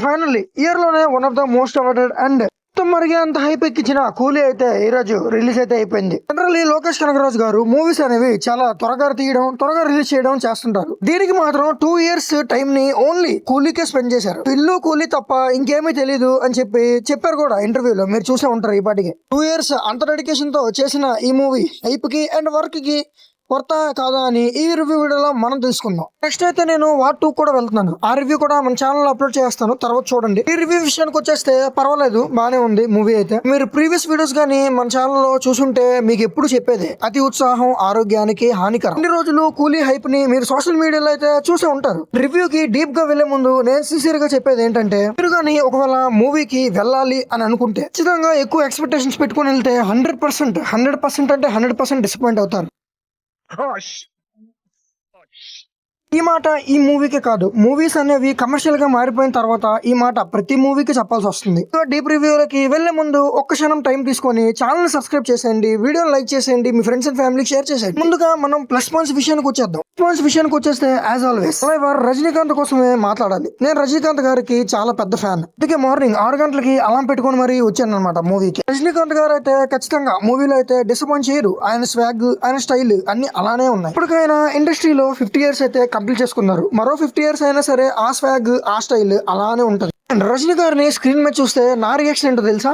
Finally year లోనే one of the most awarded and మరిగే అంత హైప్ ఎక్కించిన కూలీ అయితే ఈ రోజు రిలీజ్ అయితే అయిపోయింది. జనరల్లీ లోకేష్ కనగరాజు గారు మూవీస్ అనేవి చాలా త్వరగా తీయడం, త్వరగా రిలీజ్ చేయడం చేస్తుంటారు. దీనికి మాత్రం 2 years టైం ని ఓన్లీ కూలీకే స్పెండ్ చేశారు. ఇల్లు కూలీ తప్ప ఇంకేమీ తెలియదు అని చెప్పారు కూడా ఇంటర్వ్యూలో. మీరు చూసే ఉంటారు ఈ పాటికి. 2 years అంత డెడికేషన్ తో చేసిన ఈ మూవీ హైప్ కి అండ్ వర్క్ కి వర్త కాదా అని ఈ రివ్యూ వీడియోలో మనం తెలుసుకుందాం. నెక్స్ట్ అయితే నేను వార్ 2 కూడా వెళ్తున్నాను. ఆ రివ్యూ కూడా మన ఛానల్ అప్లోడ్ చేస్తాను, తర్వాత చూడండి. ఈ రివ్యూ విషయానికి వచ్చేస్తే పర్వాలేదు, బానే ఉంది మూవీ అయితే. మీరు ప్రీవియస్ వీడియోస్ గానీ మన ఛానల్లో చూసుంటే మీకు ఎప్పుడు చెప్పేది అతి ఉత్సాహం ఆరోగ్యానికి హానికరం. ఇన్ని రోజులు కూలీ హైప్ ని మీరు సోషల్ మీడియాలో అయితే చూసే ఉంటారు. రివ్యూకి డీప్ గా వెళ్లే ముందు నేను సిన్సియర్ గా చెప్పేది ఏంటంటే, మీరు కానీ ఒకవేళ మూవీకి వెళ్ళాలి అని అనుకుంటే ఖచ్చితంగా ఎక్కువ ఎక్స్పెక్టేషన్స్ పెట్టుకుని వెళ్తే 100% అంటే 100% డిసప్పాయింట్ అవుతారు. ఈ మాట ఈ మూవీకే కాదు, మూవీస్ అనేవి కమర్షియల్ గా మారిపోయిన తర్వాత ఈ మాట ప్రతి మూవీకి చెప్పాల్సి వస్తుంది. డీప్ రివ్యూలకి వెళ్లే ముందు ఒక్క క్షణం టైం తీసుకొని ఛానల్ సబ్స్క్రైబ్ చేసేయండి, వీడియోని లైక్ చేసేయండి, మీ ఫ్రెండ్స్ అండ్ ఫ్యామిలీకి షేర్ చేసేయండి. ముందుగా మనం ప్లస్ పాయింట్స్ విషయానికి వచ్చేద్దాం. విషయానికి వచ్చేస్తే యాజ్ ఆల్వేస్ రజనీకాంత్ కోసమే మాట్లాడాలి. నేను రజనీకాంత్ గారికి చాలా పెద్ద ఫ్యాన్. అందుకే మార్నింగ్ 6 గంటలకి అలారం పెట్టుకుని మరీ వచ్చాను అనమాట మూవీకి. రజనీకాంత్ గారు అయితే ఖచ్చితంగా మూవీలో అయితే డిసప్పాయింట్ చేయరు. ఆయన స్వాగ్, ఆయన స్టైల్ అన్ని అలానే ఉన్నాయి. ఇప్పటికైనా ఇండస్ట్రీలో 50 years అయితే కంప్లీట్ చేసుకున్నారు. మరో 50 years అయినా సరే ఆ స్వాగ్, ఆ స్టైల్ అలానే ఉంటది. అండ్ రజనీ గారిని స్క్రీన్ మీద చూస్తే నా రియాక్షన్ ఏంటో తెలుసా?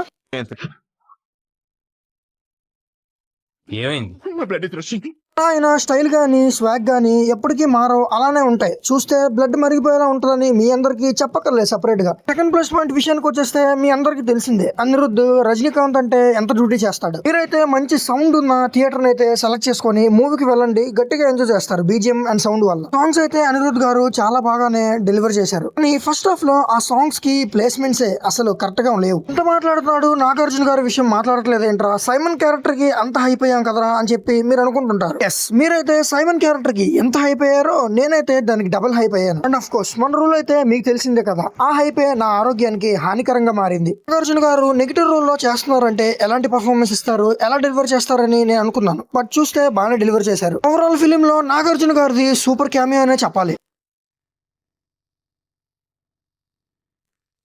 ఆయన స్టైల్ గానీ స్వాగ్ గానీ ఎప్పటికీ మారవు, అలానే ఉంటాయి. చూస్తే బ్లడ్ మరిగిపోయేలా ఉంటుందని మీ అందరికి చెప్పక్కర్లేదు సెపరేట్ గా. సెకండ్ ప్లస్ పాయింట్ విషయానికి వచ్చేస్తే మీ అందరికి తెలిసిందే, అనిరుద్ధ్ రజనీకాంత్ అంటే ఎంత డ్యూటీ చేస్తాడు. మీరైతే మంచి సౌండ్ ఉన్న థియేటర్ అయితే సెలెక్ట్ చేసుకుని మూవీకి వెళ్ళండి, గట్టిగా ఎంజాయ్ చేస్తారు బీజిఎం అండ్ సౌండ్ వల్ల. సాంగ్స్ అయితే అనిరుద్ధ్ గారు చాలా బాగానే డెలివర్ చేశారు. కానీ ఫస్ట్ హాఫ్ లో ఆ సాంగ్స్ కి ప్లేస్మెంట్స్ అసలు కరెక్ట్ గా లేవు. ఎంత మాట్లాడుతున్నాడు నాగార్జున గారి విషయం మాట్లాడట్లేదు ఏంట్రా, సైమన్ క్యారెక్టర్ కి అంత హైప్ అయ్యాం కదరా అని చెప్పి మీరు అనుకుంటుంటారు. మీరైతే సైమన్ క్యారెక్టర్ కి ఎంత హైప్ అయ్యారో నేనైతే దానికి డబుల్ హైప్ అయ్యాను. అండ్ ఆఫ్ కోర్స్ మన రూల్ అయితే మీకు తెలిసిందే కదా, ఆ హైపే నా ఆరోగ్యానికి హానికరంగా మారింది. నాగార్జున గారు నెగిటివ్ రోల్ లో చేస్తున్నారంటే ఎలాంటి పర్ఫార్మెన్స్ ఇస్తారు, ఎలా డెలివర్ చేస్తారని నేను అనుకున్నాను. బట్ చూస్తే బాగానే డెలివర్ చేశారు. ఓవరాల్ ఫిలిం లో నాగార్జున గారిది సూపర్ క్యామియో అనే చెప్పాలి.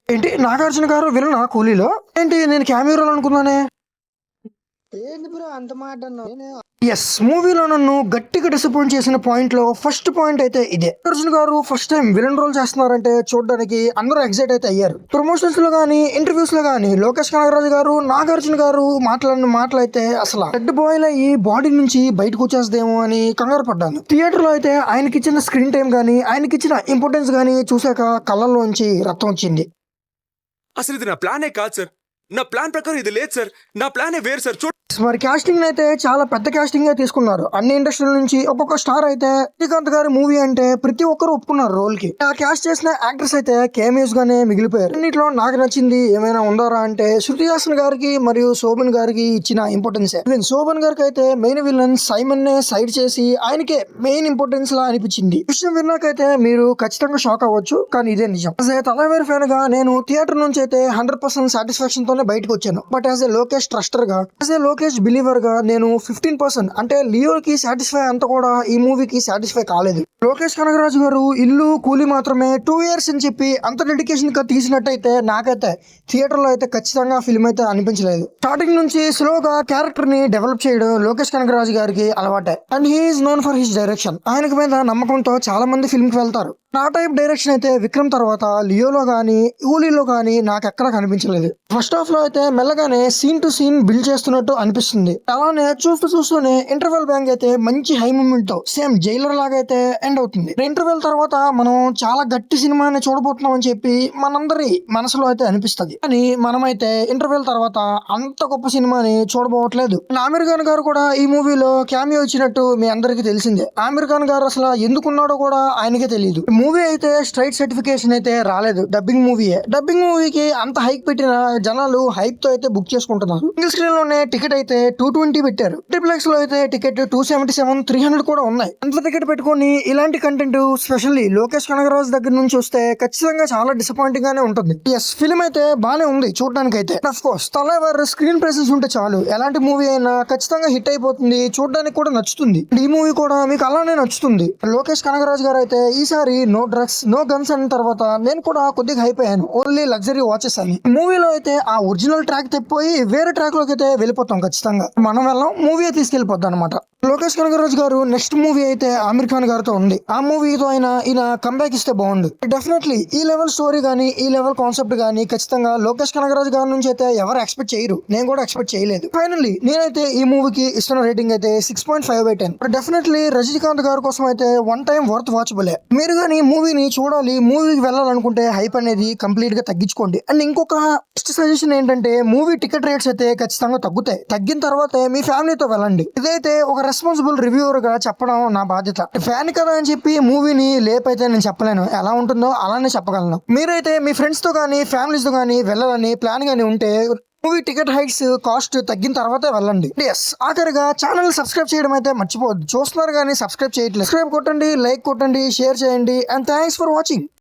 ఏంటి నాగార్జున గారు విలనా కూలీలో? ఏంటి నేను క్యామియో రోల్ అనుకున్నానే. ఎస్, మూవీలో నన్ను గట్టిగా డిసప్పాయింట్ చేసిన పాయింట్ లో ఫస్ట్ పాయింట్ అయితే ఇదే. నాగార్జున గారు ఫస్ట్ టైం విలన్ రోల్ చేస్తున్నారంటే చూడడానికి అందరూ ఎక్సైట్ అయితే అయ్యారు. ప్రమోషన్స్ లో గానీ ఇంటర్వ్యూస్ లో గానీ లోకేష్ కనగరాజు గారు నాగార్జున గారు మాట్లాడిన మాటలైతే అసలు రెడ్ బాయిల్ అయ్యి బాడీ నుంచి బయటకు వచ్చేస్తేమో అని కంగారు పడ్డాను. థియేటర్ లో అయితే ఆయనకి ఇచ్చిన స్క్రీన్ టైం గానీ ఆయనకి ఇచ్చిన ఇంపార్టెన్స్ గానీ చూసాక కళ్ళల్లోంచి రక్తం వచ్చింది. అసలు ఇది నా ప్లానే కాదు సార్, నా ప్లాన్ ప్రకారం ఇది లేదు సార్, నా ప్లానే వేరు సార్. మరి కాస్టింగ్ అయితే చాలా పెద్ద కాస్టింగ్ తీసుకున్నారు. అన్ని ఇండస్ట్రీల నుంచి ఒక్కొక్క స్టార్ అయితే శ్రీకాంత్ గారి మూవీ అంటే ప్రతి ఒక్కరు ఒప్పుకున్నారు రోల్ కి. ఆ క్యాస్ట్ చేసిన యాక్టర్స్ అయితే కేమియోస్ గానే మిగిలిపోయారు. అన్నిట్లో నాకు నచ్చింది ఏమైనా ఉందారా అంటే శృతి హాసన్ గారికి మరియు శోభన్ గారికి ఇచ్చిన ఇంపార్టెన్స్. శోభన్ గారికి అయితే మెయిన్ విలన్ సైమన్ నే సైడ్ చేసి ఆయనకే మెయిన్ ఇంపార్టెన్స్ లా అనిపించింది. విషయం విన్నాకైతే మీరు ఖచ్చితంగా షాక్ అవ్వచ్చు, కానీ ఇదే నిజం. తలవేరు ఫ్యాన్ గా నేను థియేటర్ నుంచి అయితే 100% సాటిస్ఫాక్షన్ తోనే బయటకు వచ్చాను. బట్ యాజ్ ఏ లోకేష్ ట్రస్టర్ గా, యాజ్ ఏ లోకేష్ బిలీవర్ గా నేను 15% అంటే లియోకి సాటిస్ఫై అంత కూడా ఈ మూవీకి సాటిస్ఫై కాలేదు. లోకేష్ కనగరాజు గారు ఇల్లు కూలీ మాత్రమే 2 years అని చెప్పి అంత డెడికేషన్ గా తీసినట్టయితే నాకైతే థియేటర్ లో అయితే ఖచ్చితంగా ఫిల్మ్ అయితే అనిపించలేదు. స్టార్టింగ్ నుంచి స్లోగా క్యారెక్టర్ ని డెవలప్ చేయడం లోకేష్ కనగరాజు గారికి అలవాటే. And he is known for his direction. ఆయనకు మీద నమ్మకంతో చాలా మంది ఫిల్మ్ కి వెళ్తారు. నా టైప్ డైరెక్షన్ అయితే విక్రమ్ తర్వాత లియోలో గానీ కూలీలో గానీ నాకు ఎక్కడ కనిపించలేదు. ఫస్ట్ హాఫ్ లో అయితే మెల్లగానే సీన్ టు సీన్ బిల్డ్ చేస్తున్నట్టు అనిపిస్తుంది. అలానే చూస్తూనే ఇంటర్వెల్ బ్యాంక్ అయితే మంచి హై మూమెంట్ తో సేమ్ జైలర్ లాగా అయితే ఎండ్ అవుతుంది. ఇంటర్వెల్ తర్వాత మనం చాలా గట్టి సినిమాని చూడబోతున్నాం అని చెప్పి మనందరి మనసులో అయితే అనిపిస్తుంది. కానీ మనమైతే ఇంటర్వెల్ తర్వాత అంత గొప్ప సినిమాని చూడబోవట్లేదు. ఆమిర్ ఖాన్ గారు కూడా ఈ మూవీలో క్యామియో ఇచ్చినట్టు మీ అందరికి తెలిసిందే. ఆమిర్ ఖాన్ గారు అసలు ఎందుకున్నాడో కూడా ఆయనకే తెలియదు. మూవీ అయితే స్ట్రైట్ సర్టిఫికేషన్ అయితే రాలేదు, డబ్బింగ్ మూవీయే. డబ్బింగ్ మూవీకి అంత హైక్ పెట్టిన జనాలు హైప్ తో అయితే బుక్ చేసుకుంటున్నారు. సింగిల్ స్క్రీన్ లోనే టికెట్ అయితే 220 పెట్టారు. ట్రిప్లెక్స్ లో అయితే టికెట్ 277, 300 కూడా ఉన్నాయి. అంత టికెట్ పెట్టుకుని ఇలాంటి కంటెంట్ స్పెషల్లీ లోకేష్ కనగరాజ్ దగ్గర నుంచి వస్తే ఖచ్చితంగా చాలా డిసప్పాయింటింగ్ గానే ఉంటుంది. ఎస్, ఫిల్మ్ అయితే బానే ఉంది చూడడానికి అయితే. Of course Thalaivar screen presence ఉంటే చాలు ఎలాంటి మూవీ అయినా ఖచ్చితంగా హిట్ అయిపోతుంది, చూడడానికి కూడా నచ్చుతుంది. ఈ మూవీ కూడా మీకు అలానే నచ్చుతుంది. లోకేష్ కనగరాజ్ గారు అయితే ఈసారి నో డ్రగ్స్ నో గన్స్ అన్న తర్వాత నేను కూడా కొద్దిగా హైప్ అయ్యాను. ఓన్లీ లగ్జరీ వాచెస్ అని. మూవీలో అయితే ఆ ఒరిజినల్ ట్రాక్ తెప్పిపోయి వేరే ట్రాక్ లోకి అయితే వెళ్ళిపోతాం ఖచ్చితంగా. మనం వెళ్ళాం, మూవీ తీసుకెళ్లిపోద్ది అనమాట. లోకేష్ కనగరాజు గారు నెక్స్ట్ మూవీ అయితే ఆమిర్ ఖాన్ గారితో ఉంది. ఆ మూవీతో ఈయన కంబ్యాక్ ఇస్తే బాగుండు. డెఫినెట్లీ ఈ లెవెల్ స్టోరీ గానీ ఈ లెవెల్ కాన్సెప్ట్ గానీ ఖచ్చితంగా లోకేష్ కనగరాజు గారి నుంచి అయితే ఎవరు ఎక్స్పెక్ట్ చేయరు. నేను కూడా ఎక్స్పెక్ట్ చేయలేదు. ఫైనల్లీ నేనైతే ఈ మూవీకి ఇస్తున్న రేటింగ్ అయితే 6.5/10. డెఫినెట్లీ రజనీకాంత్ గారి కోసం అయితే వన్ టైం వర్త్ వాచబులే. మీరు కానీ మూవీని చూడాలి, మూవీకి వెళ్ళాలనుకుంటే హైప్ అనేది కంప్లీట్ గా తగ్గించుకోండి. అండ్ ఇంకొక బెస్ట్ సజెషన్ ఏంటంటే మూవీ టికెట్ రేట్స్ అయితే ఖచ్చితంగా తగ్గుతాయి. తగ్గిన తర్వాత మీ ఫ్యామిలీతో వెళ్ళండి. ఇదైతే ఒక రెస్పాన్సిబుల్ రివ్యూవర్ గా చెప్పడం నా బాధ్యత. ఫ్యాన్ కదా అని చెప్పి మూవీని లేపైతే నేను చెప్పలేను. ఎలా ఉంటుందో అలానే చెప్పగలను. మీరైతే మీ ఫ్రెండ్స్ తో కానీ ఫ్యామిలీస్ తో కానీ వెళ్ళాలని ప్లాన్ గానీ ఉంటే మూవీ టికెట్ హైట్స్ కాస్ట్ తగ్గిన తర్వాతే వెళ్ళండి. ఎస్, ఆఖరిగా ఛానల్ సబ్స్క్రైబ్ చేయడం అయితే మర్చిపోవద్దు. చూస్తున్నారు కానీ సబ్స్క్రైబ్ చేయట్లేదు. సబ్స్క్రైబ్ కొట్టండి, లైక్ కొట్టండి, షేర్ చేయండి. And thanks for watching.